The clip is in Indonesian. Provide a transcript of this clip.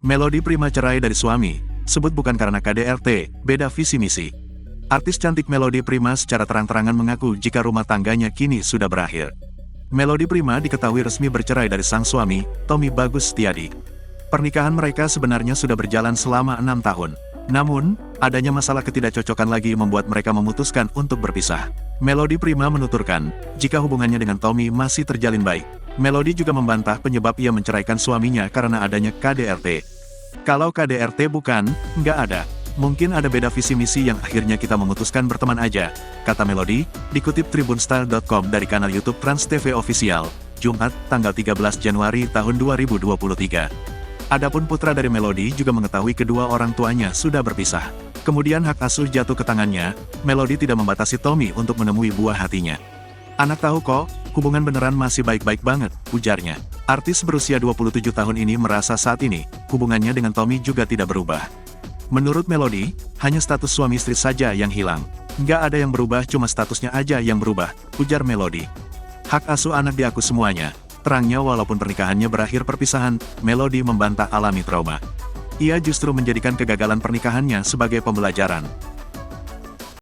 Melody Prima cerai dari suami, sebut bukan karena KDRT, beda visi misi. Artis cantik Melody Prima secara terang-terangan mengaku jika rumah tangganya kini sudah berakhir. Melody Prima diketahui resmi bercerai dari sang suami, Tommy Bagus Setiadi. Pernikahan mereka sebenarnya sudah berjalan selama 6 tahun. Namun, adanya masalah ketidakcocokan lagi membuat mereka memutuskan untuk berpisah. Melody Prima menuturkan, jika hubungannya dengan Tommy masih terjalin baik. Melody juga membantah penyebab ia menceraikan suaminya karena adanya KDRT. Kalau KDRT bukan, nggak ada. Mungkin ada beda visi misi yang akhirnya kita memutuskan berteman aja, kata Melody, dikutip tribunstyle.com dari kanal YouTube Trans TV Official, Jumat, tanggal 13 Januari tahun 2023. Adapun putra dari Melody juga mengetahui kedua orang tuanya sudah berpisah. Kemudian hak asuh jatuh ke tangannya, Melody tidak membatasi Tommy untuk menemui buah hatinya. Anak tahu kok, hubungan beneran masih baik-baik banget, ujarnya. Artis berusia 27 tahun ini merasa saat ini, hubungannya dengan Tommy juga tidak berubah. Menurut Melody, hanya status suami istri saja yang hilang. Nggak ada yang berubah, cuma statusnya aja yang berubah, ujar Melody. Hak asuh anak diaku semuanya. Terangnya walaupun pernikahannya berakhir perpisahan, Melody membantah alami trauma. Ia justru menjadikan kegagalan pernikahannya sebagai pembelajaran.